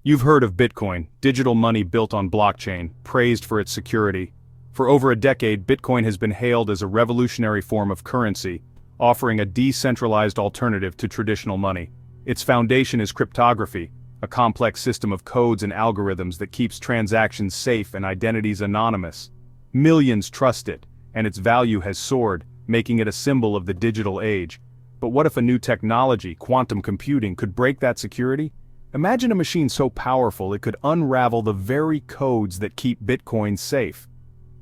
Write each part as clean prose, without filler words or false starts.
You've heard of Bitcoin, digital money built on blockchain, praised for its security. For over a decade, Bitcoin has been hailed as a revolutionary form of currency, offering a decentralized alternative to traditional money. Its foundation is cryptography, a complex system of codes and algorithms that keeps transactions safe and identities anonymous. Millions trust it, and its value has soared, making it a symbol of the digital age. But what if a new technology, quantum computing, could break that security? Imagine a machine so powerful it could unravel the very codes that keep Bitcoin safe.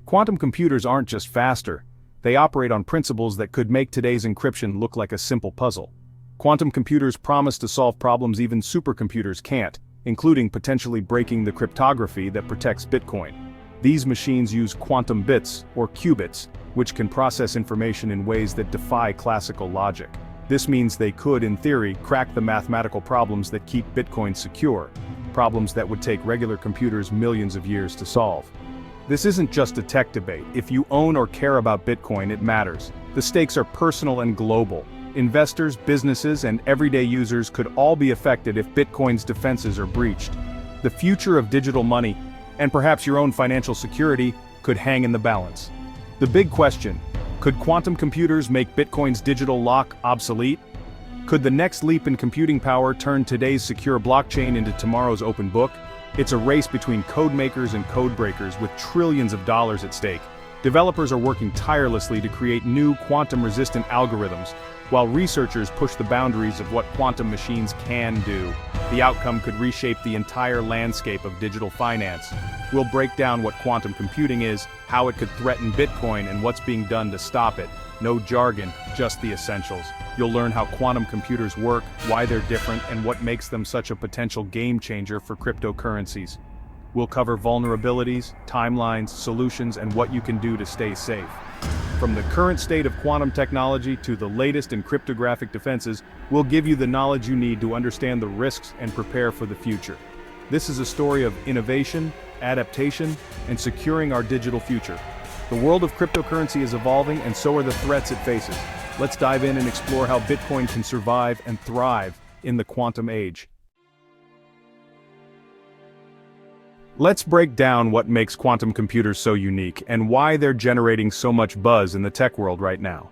Quantum computers aren't just faster, they operate on principles that could make today's encryption look like a simple puzzle. Quantum computers promise to solve problems even supercomputers can't, including potentially breaking the cryptography that protects Bitcoin. These machines use quantum bits, or qubits, which can process information in ways that defy classical logic. This means they could, in theory, crack the mathematical problems that keep Bitcoin secure, problems that would take regular computers millions of years to solve. This isn't just a tech debate. If you own or care about Bitcoin, it matters. The stakes are personal and global. Investors, businesses, and everyday users could all be affected if Bitcoin's defenses are breached. The future of digital money, and perhaps your own financial security, could hang in the balance. The big question: could quantum computers make Bitcoin's digital lock obsolete? Could the next leap in computing power turn today's secure blockchain into tomorrow's open book? It's a race between code makers and code breakers with trillions of dollars at stake. Developers are working tirelessly to create new quantum-resistant algorithms, while researchers push the boundaries of what quantum machines can do. The outcome could reshape the entire landscape of digital finance. We'll break down what quantum computing is, how it could threaten Bitcoin, and what's being done to stop it. No jargon, just the essentials. You'll learn how quantum computers work, why they're different, and what makes them such a potential game changer for cryptocurrencies. We'll cover vulnerabilities, timelines, solutions, and what you can do to stay safe. From the current state of quantum technology to the latest in cryptographic defenses, we'll give you the knowledge you need to understand the risks and prepare for the future. This is a story of innovation, adaptation, and securing our digital future. The world of cryptocurrency is evolving, and so are the threats it faces. Let's dive in and explore how Bitcoin can survive and thrive in the quantum age. Let's break down what makes quantum computers so unique and why they're generating so much buzz in the tech world right now.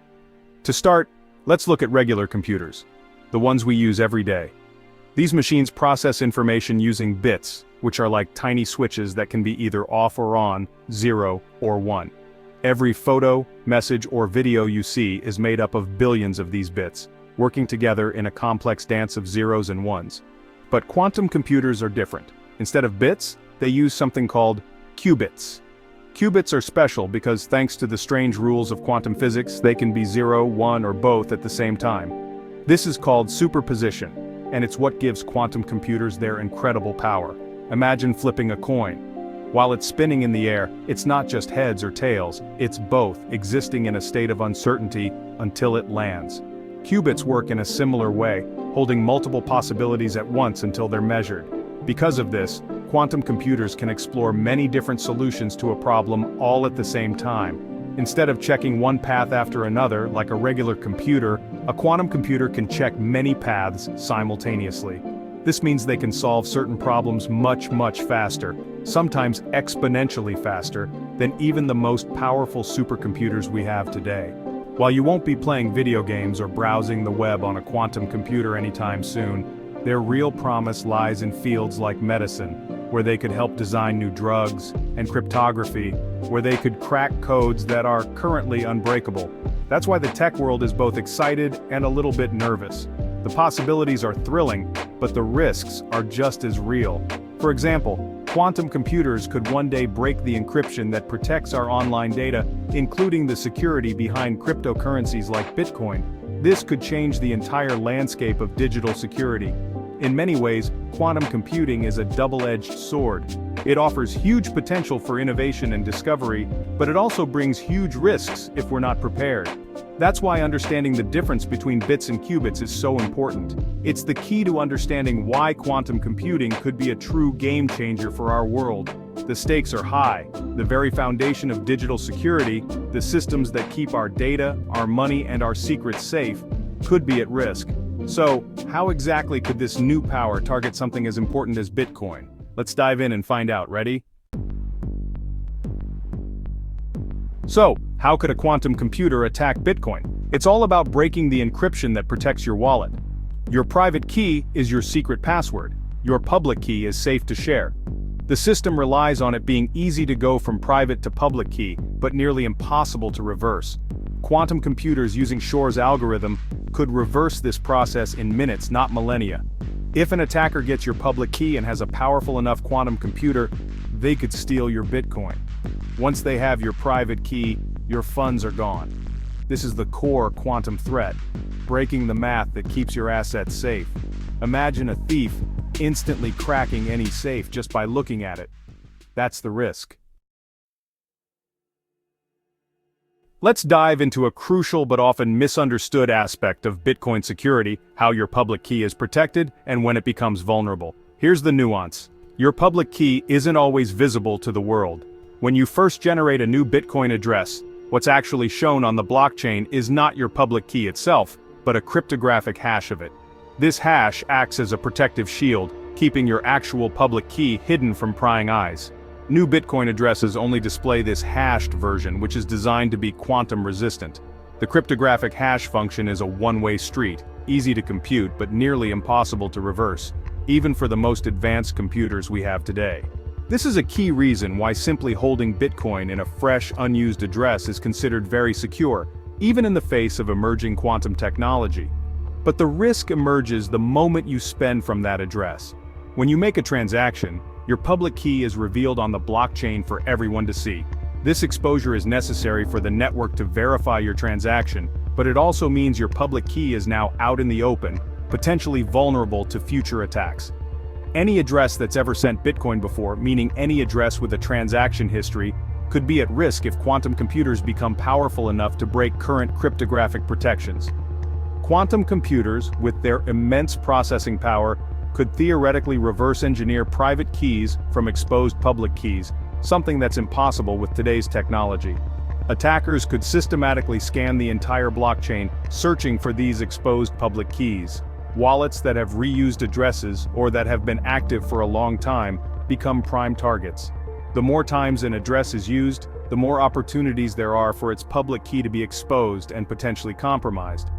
To start, let's look at regular computers, the ones we use every day. These machines process information using bits, which are like tiny switches that can be either off or on, 0 or 1. Every photo, message, or video you see is made up of billions of these bits, working together in a complex dance of zeros and ones. But quantum computers are different. Instead of bits, they use something called qubits. Qubits are special because, thanks to the strange rules of quantum physics, they can be 0, 1, or both at the same time. This is called superposition, and it's what gives quantum computers their incredible power. Imagine flipping a coin. While it's spinning in the air, it's not just heads or tails, it's both, existing in a state of uncertainty until it lands. Qubits work in a similar way, holding multiple possibilities at once until they're measured. Because of this, quantum computers can explore many different solutions to a problem all at the same time. Instead of checking one path after another like a regular computer, a quantum computer can check many paths simultaneously. This means they can solve certain problems much faster, sometimes exponentially faster, than even the most powerful supercomputers we have today. While you won't be playing video games or browsing the web on a quantum computer anytime soon, their real promise lies in fields like medicine, where they could help design new drugs, and cryptography, where they could crack codes that are currently unbreakable. That's why the tech world is both excited and a little bit nervous. The possibilities are thrilling, but the risks are just as real. For example, quantum computers could one day break the encryption that protects our online data, including the security behind cryptocurrencies like Bitcoin. This could change the entire landscape of digital security. In many ways, quantum computing is a double-edged sword. It offers huge potential for innovation and discovery, but it also brings huge risks if we're not prepared. That's why understanding the difference between bits and qubits is so important. It's the key to understanding why quantum computing could be a true game changer for our world. The stakes are high. The very foundation of digital security, the systems that keep our data, our money, and our secrets safe, could be at risk. So, how exactly could this new power target something as important as Bitcoin? Let's dive in and find out. Ready? So, how could a quantum computer attack Bitcoin? It's all about breaking the encryption that protects your wallet. Your private key is your secret password. Your public key is safe to share. The system relies on it being easy to go from private to public key, but nearly impossible to reverse. Quantum computers using Shor's algorithm could reverse this process in minutes, not millennia. If an attacker gets your public key and has a powerful enough quantum computer, they could steal your Bitcoin. Once they have your private key, your funds are gone. This is the core quantum threat, breaking the math that keeps your assets safe. Imagine a thief instantly cracking any safe just by looking at it. That's the risk. Let's dive into a crucial but often misunderstood aspect of Bitcoin security: how your public key is protected and when it becomes vulnerable. Here's the nuance. Your public key isn't always visible to the world. When you first generate a new Bitcoin address, what's actually shown on the blockchain is not your public key itself, but a cryptographic hash of it. This hash acts as a protective shield, keeping your actual public key hidden from prying eyes. New Bitcoin addresses only display this hashed version, which is designed to be quantum resistant. The cryptographic hash function is a one-way street, easy to compute but nearly impossible to reverse, even for the most advanced computers we have today. This is a key reason why simply holding Bitcoin in a fresh, unused address is considered very secure, even in the face of emerging quantum technology. But the risk emerges the moment you spend from that address. When you make a transaction, your public key is revealed on the blockchain for everyone to see. This exposure is necessary for the network to verify your transaction, but it also means your public key is now out in the open, potentially vulnerable to future attacks. Any address that's ever sent Bitcoin before, meaning any address with a transaction history, could be at risk if quantum computers become powerful enough to break current cryptographic protections. Quantum computers, with their immense processing power, could theoretically reverse engineer private keys from exposed public keys, something that's impossible with today's technology. Attackers could systematically scan the entire blockchain, searching for these exposed public keys. Wallets that have reused addresses or that have been active for a long time become prime targets. The more times an address is used, the more opportunities there are for its public key to be exposed and potentially compromised.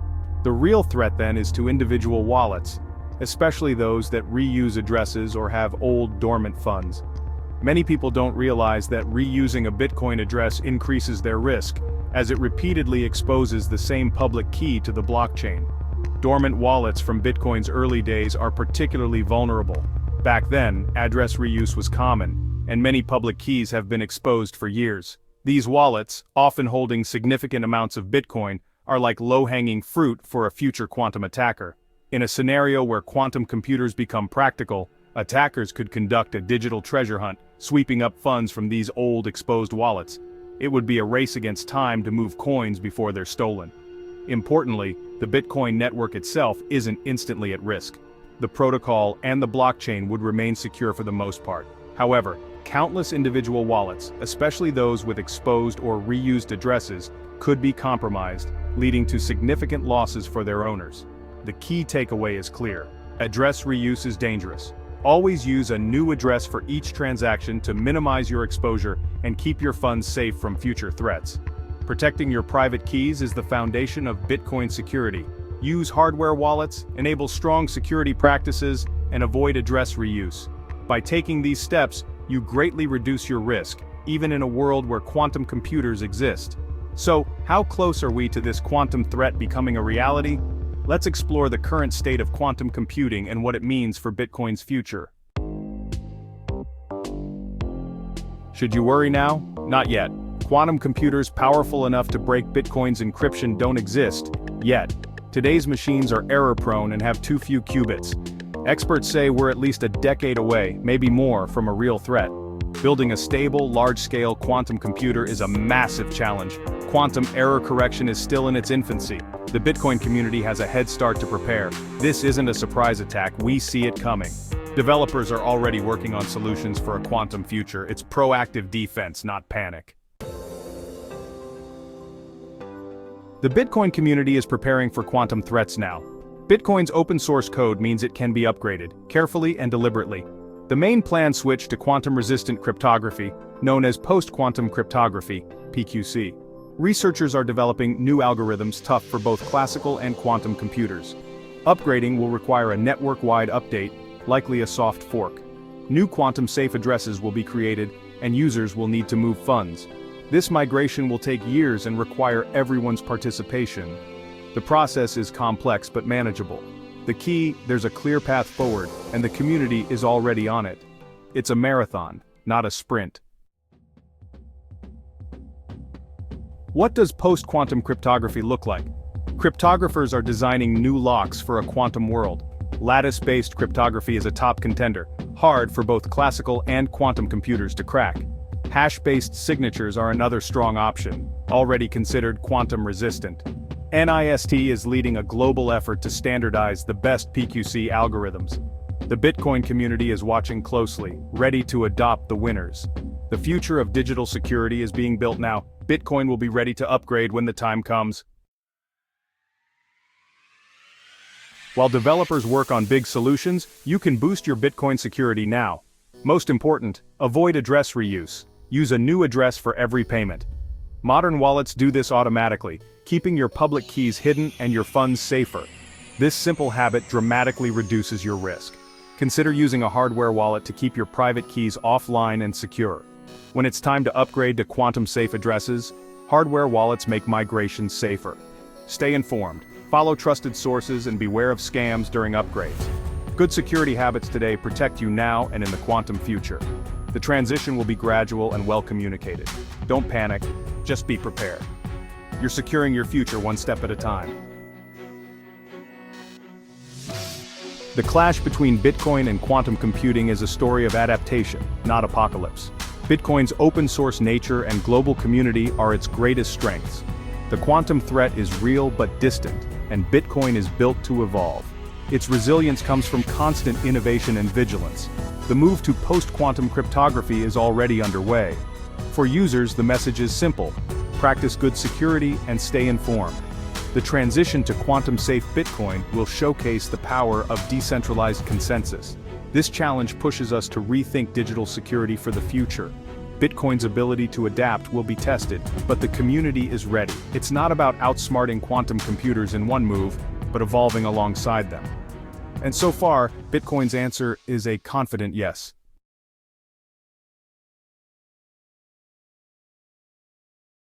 The real threat then is to individual wallets, especially those that reuse addresses or have old dormant funds. Many people don't realize that reusing a Bitcoin address increases their risk, as it repeatedly exposes the same public key to the blockchain. Dormant wallets from Bitcoin's early days are particularly vulnerable. Back then, address reuse was common, and many public keys have been exposed for years. These wallets, often holding significant amounts of Bitcoin, are like low-hanging fruit for a future quantum attacker. In a scenario where quantum computers become practical, attackers could conduct a digital treasure hunt, sweeping up funds from these old exposed wallets. It would be a race against time to move coins before they're stolen. Importantly, the Bitcoin network itself isn't instantly at risk. The protocol and the blockchain would remain secure for the most part. However, countless individual wallets, especially those with exposed or reused addresses, could be compromised, leading to significant losses for their owners. The key takeaway is clear. Address reuse is dangerous. Always use a new address for each transaction to minimize your exposure and keep your funds safe from future threats. Protecting your private keys is the foundation of Bitcoin security. Use hardware wallets, enable strong security practices, and avoid address reuse. By taking these steps, you greatly reduce your risk, even in a world where quantum computers exist. So, how close are we to this quantum threat becoming a reality? Let's explore the current state of quantum computing and what it means for Bitcoin's future. Should you worry now? Not yet. Quantum computers powerful enough to break Bitcoin's encryption don't exist, yet. Today's machines are error-prone and have too few qubits. Experts say we're at least a decade away, maybe more, from a real threat. Building a stable, large-scale quantum computer is a massive challenge. Quantum error correction is still in its infancy. The Bitcoin community has a head start to prepare. This isn't a surprise attack, we see it coming. Developers are already working on solutions for a quantum future. It's proactive defense, not panic. The Bitcoin community is preparing for quantum threats now. Bitcoin's open source code means it can be upgraded, carefully and deliberately. The main planned switch to quantum-resistant cryptography, known as post-quantum cryptography, PQC. Researchers are developing new algorithms tough for both classical and quantum computers. Upgrading will require a network-wide update, likely a soft fork. New quantum-safe addresses will be created, and users will need to move funds. This migration will take years and require everyone's participation. The process is complex but manageable. The key, there's a clear path forward, and the community is already on it. It's a marathon, not a sprint. What does post-quantum cryptography look like? Cryptographers are designing new locks for a quantum world. Lattice-based cryptography is a top contender, hard for both classical and quantum computers to crack. Hash-based signatures are another strong option, already considered quantum-resistant. NIST is leading a global effort to standardize the best PQC algorithms. The Bitcoin community is watching closely, ready to adopt the winners. The future of digital security is being built now. Bitcoin will be ready to upgrade when the time comes. While developers work on big solutions, you can boost your Bitcoin security now. Most important, avoid address reuse. Use a new address for every payment. Modern wallets do this automatically, keeping your public keys hidden and your funds safer. This simple habit dramatically reduces your risk. Consider using a hardware wallet to keep your private keys offline and secure. When it's time to upgrade to quantum-safe addresses, hardware wallets make migration safer. Stay informed, follow trusted sources, and beware of scams during upgrades. Good security habits today protect you now and in the quantum future. The transition will be gradual and well communicated. Don't panic, just be prepared. You're securing your future one step at a time. The clash between Bitcoin and quantum computing is a story of adaptation, not apocalypse. Bitcoin's open-source nature and global community are its greatest strengths. The quantum threat is real but distant, and Bitcoin is built to evolve. Its resilience comes from constant innovation and vigilance. The move to post-quantum cryptography is already underway. For users, the message is simple: practice good security and stay informed. The transition to quantum-safe Bitcoin will showcase the power of decentralized consensus. This challenge pushes us to rethink digital security for the future. Bitcoin's ability to adapt will be tested, but the community is ready. It's not about outsmarting quantum computers in one move, but evolving alongside them. And so far, Bitcoin's answer is a confident yes.